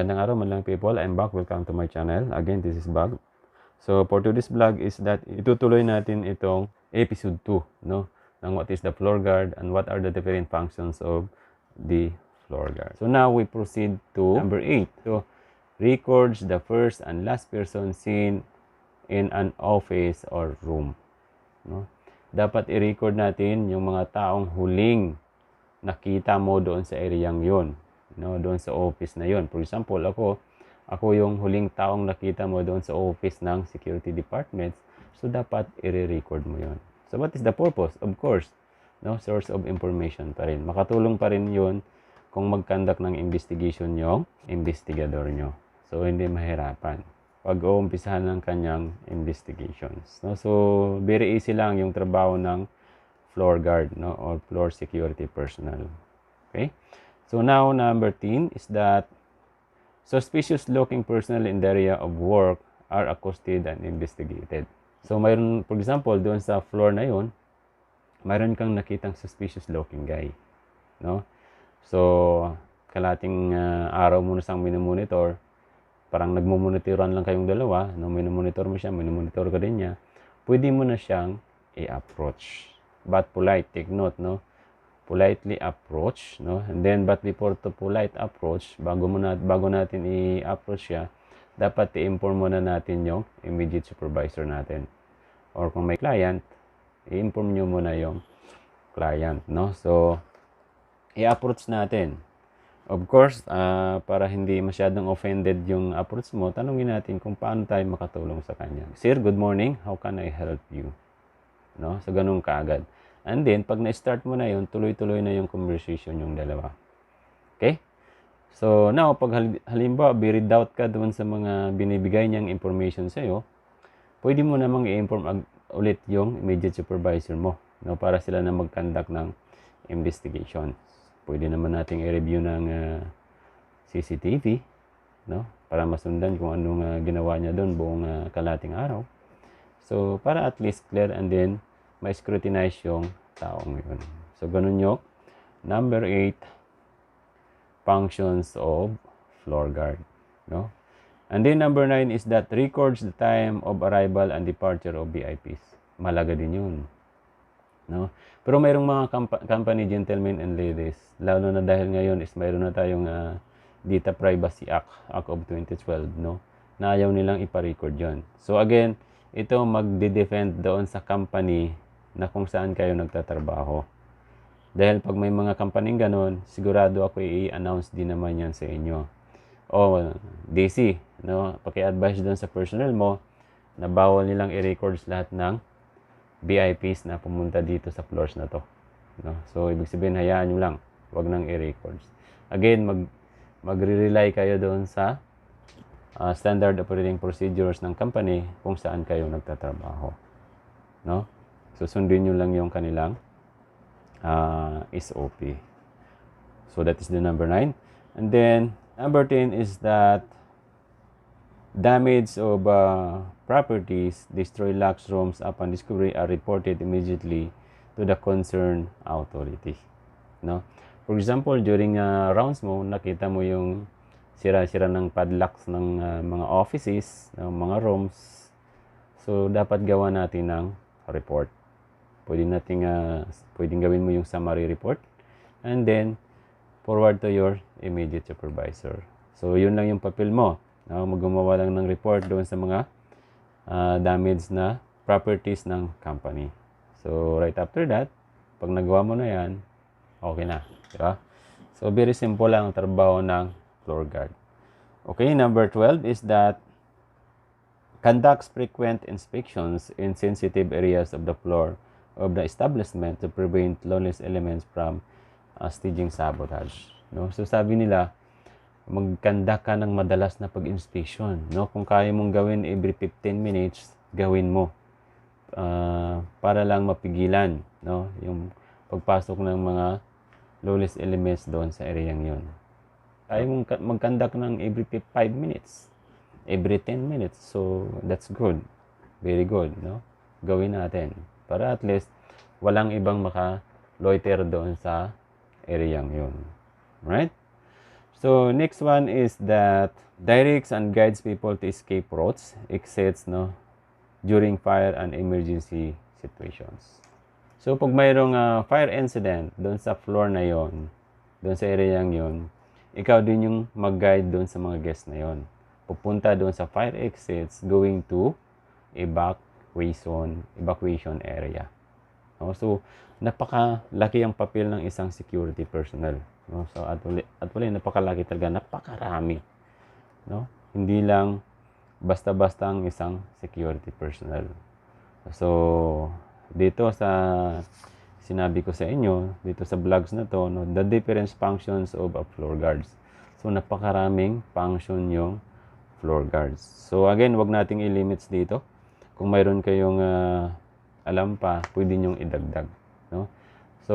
Magandang araw mga people, I'm back. Welcome to my channel. Again, this is Bag. So for today's vlog is that itutuloy natin itong episode 2, no? Ng what is the floor guard and what are the different functions of the floor guard. So now we proceed to number 8. So records the first and last person seen in an office or room, no? Dapat i-record natin yung mga taong huling nakita mo doon sa areyang yon, no, doon sa office na yon. For example, ako yung huling taong nakita mo doon sa office ng security department, so dapat i-record mo yon. So what is the purpose? Of course, no, source of information pa rin. Makatulong pa rin yon kung mag-conduct ng investigation yung investigador nyo. So hindi mahirapan pag uumpisahan ng kanyang investigations, no? So very easy lang yung trabaho ng floor guard, no, or floor security personnel. Okay, so now number 10 is that suspicious looking personnel in the area of work are accosted and investigated. So mayroon, for example, doon sa floor na yun, mayroon kang nakitang suspicious looking guy, no? So kalating araw mo na siyang minumonitor, parang nagmumonitoran lang kayong dalawa, no? Minumonitor mo siya, minumonitor ka din niya, pwede mo na siyang i-approach. But polite, take note, no? Politely approach, no? And then, but before to polite approach, bago natin i-approach siya, dapat i-inform muna natin yung immediate supervisor natin. Or kung may client, i-inform nyo muna yung client, no? So, i-approach natin. Of course, para hindi masyadong offended yung approach mo, tanungin natin kung paano tayo makatulong sa kanya. Sir, good morning. How can I help you? No? So, ganun kaagad. And then, pag na-start mo na yun, tuloy-tuloy na yung conversation yung dalawa. Okay? So, now, pag halimbawa, birid out ka doon sa mga binibigay niyang information sa'yo, pwede mo namang i-inform ulit yung immediate supervisor mo, no? Para sila na mag-conduct ng investigation. Pwede naman nating i-review ng CCTV, no? Para masundan kung anong ginawa niya doon buong kalating araw. So, para at least clear and then may scrutinize yung taong yun. So, ganun yung number 8 functions of floor guard, no? And then number 9 is that records the time of arrival and departure of VIPs. Malaga din yun, no? Pero mayroong mga company, gentlemen and ladies, lalo na dahil ngayon is mayroon na tayong Data Privacy Act of 2012, no? Na ayaw nilang ipa-record yun. So again, ito magde-defend doon sa company na kung saan kayo nagtatrabaho. Dahil pag may mga company ganun, sigurado ako i-announce din naman yan sa inyo. O DC, no? Paki-advise doon sa personnel mo na bawal nilang i-records lahat ng VIPs na pumunta dito sa floors na to, no? So ibig sabihin, hayaan nyo lang, wag nang i-records. Again, magre-rely kayo doon sa standard operating procedures ng company kung saan kayo nagtatrabaho, no? So sundin nyo lang yung kanilang SOP. So that is the number 9. And then number 10 is that damage of properties, destroy locks, rooms upon discovery are reported immediately to the concerned authority, no? For example, during rounds mo, nakita mo yung sira-sira ng padlocks ng mga offices, ng mga rooms. So, dapat gawa natin ng report. Pwedeng gawin mo yung summary report and then forward to your immediate supervisor. So, yun lang yung papel mo. Gumawa lang ng report doon sa mga damage na properties ng company. So, right after that, pag nagawa mo na yan, okay na. Diba? So, very simple lang ang trabaho ng floor guard. Okay, number 12 is that conducts frequent inspections in sensitive areas of the floor of the establishment to prevent lawless elements from staging sabotage. No? So, sabi nila, mag-conduct ka ng madalas na pag-inspection, no? Kung kaya mong gawin every 15 minutes, gawin mo. Para lang mapigilan, no, yung pagpasok ng mga lawless elements doon sa areyang yun. Kaya mong mag-conduct ng every 5 minutes, every 10 minutes. So, that's good. Very good, no? Gawin natin. Para at least, walang ibang maka-loiter doon sa areyang yun. Right? So next one is that directs and guides people to escape routes, exits, no, during fire and emergency situations. So pag mayroong fire incident doon sa floor na yon, doon sa area yon, ikaw din yung mag-guide doon sa mga guests na yon. Pupunta doon sa fire exits going to evacuation area. No? So napakalaki ang papel ng isang security personnel. No? So actually napakalaki talaga, napakarami. No? Hindi lang basta-basta ang isang security personnel. So dito sa sinabi ko sa inyo, dito sa vlogs na to, no, the different functions of a floor guards. So napakaraming function yung floor guards. So again, wag nating i-limits dito. Kung mayroon kayong alam pa, pwede nyong idagdag, no? So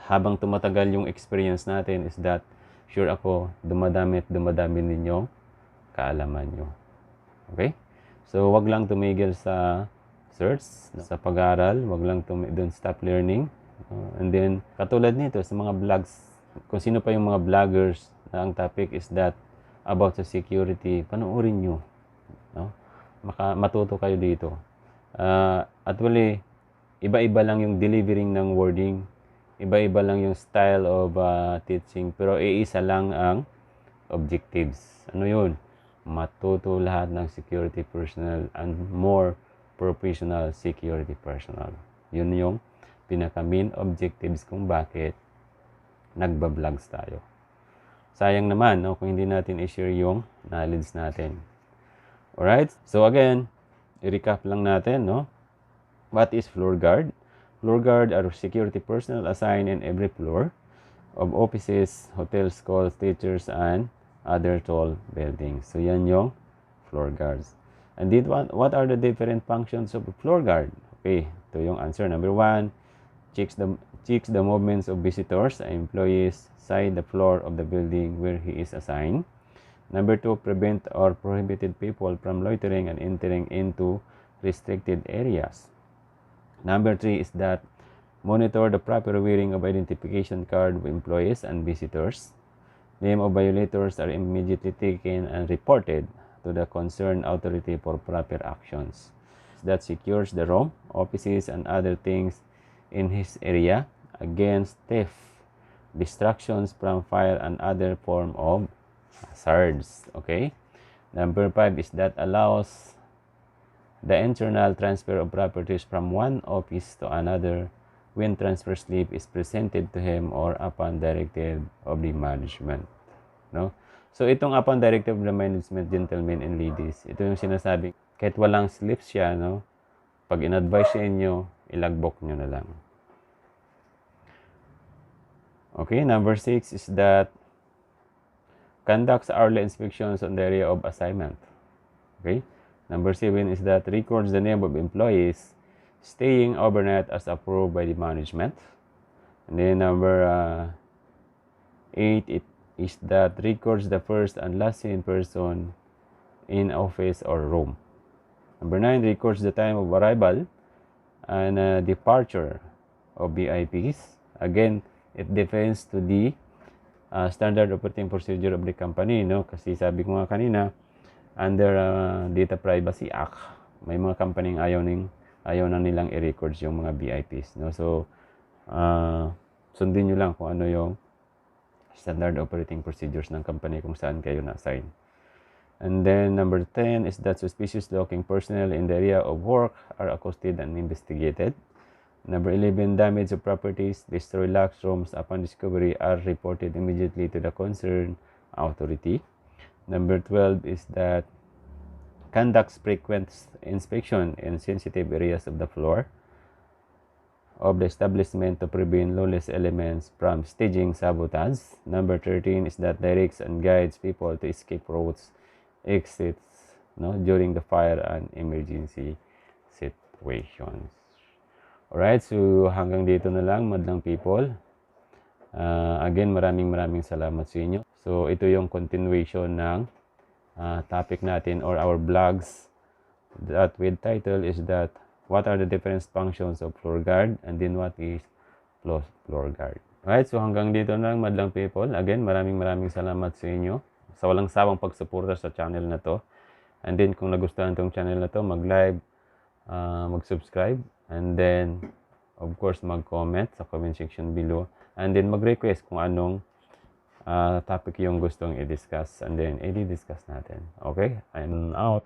habang tumatagal yung experience natin is that sure ako dumadami ninyong kaalaman nyo. Okay? So wag lang tumigil sa search, sa pag-aaral, wag lang don't stop learning. And then katulad nito sa mga vlogs, kung sino pa yung mga vloggers na ang topic is that about sa security, panoorin nyo, no? Matuto kayo dito. Actually, iba-iba lang yung delivering ng wording, iba-iba lang yung style of teaching, pero iisa lang ang objectives. Ano yun? Matuto lahat ng security personnel and more professional security personnel. Yun yung pinaka-main objectives kung bakit nagba-vlogs tayo. Sayang naman, no, kung hindi natin i-share yung knowledge natin. Alright? So again, i-recap lang natin, no? What is floor guard? Floor guard are security personnel assigned in every floor of offices, hotels, schools, teachers, and other tall buildings. So yan yung floor guards. And what are the different functions of a floor guard? Okay, ito yung answer. Number 1, checks the movements of visitors and employees side the floor of the building where he is assigned. Number 2, prevent or prohibited people from loitering and entering into restricted areas. Number 3 is that monitor the proper wearing of identification card of employees and visitors. Name of violators are immediately taken and reported to the concerned authority for proper actions. That secures the room, offices, and other things in his area against theft, distractions from fire, and other form of hazards. Okay? Number 5 is that allows the internal transfer of properties from one office to another when transfer slip is presented to him or upon directive of the management. No? So itong upon directive of the management, gentlemen and ladies, ito yung sinasabi, kahit walang slip siya, no? Pag in-advise sa inyo, ilagbok nyo na lang. Okay, number 6 is that conducts hourly inspections on the area of assignment. Okay, number 7 is that records the name of employees staying overnight as approved by the management. And then number 8, it is that records the first and last seen person in office or room. Number 9, records the time of arrival and departure of VIPs. Again, it depends to the standard operating procedure of the company, no? Kasi sabi ko nga kanina, under Data Privacy Act, may mga company ayaw na nilang i-records yung mga VIPs, no? So sundin nyo lang kung ano yung standard operating procedures ng company kung saan kayo na-assign. And then number 10 is that suspicious looking personnel in the area of work are accosted and investigated. Number 11, damage of properties, destroy locked rooms upon discovery are reported immediately to the concerned authority. Number 12 is that conducts frequent inspection in sensitive areas of the floor of the establishment to prevent lawless elements from staging sabotage. Number 13 is that directs and guides people to escape routes, exits, no, during the fire and emergency situations. Alright, so hanggang dito na lang, madlang people. Again, maraming salamat sa inyo. So ito yung continuation ng topic natin or our vlogs that with title is that what are the different functions of floor guard, and then what is floor guard. Alright, so hanggang dito na lang madlang people. Again, maraming salamat sa inyo sa walang sawang pagsuporta sa channel na to. And then kung nagustuhan tong channel na to, mag-like, mag-subscribe, and then of course mag-comment sa comment section below, and then mag-request kung anong topic yung gustong i-discuss, and then i-discuss natin. Okay? I'm out.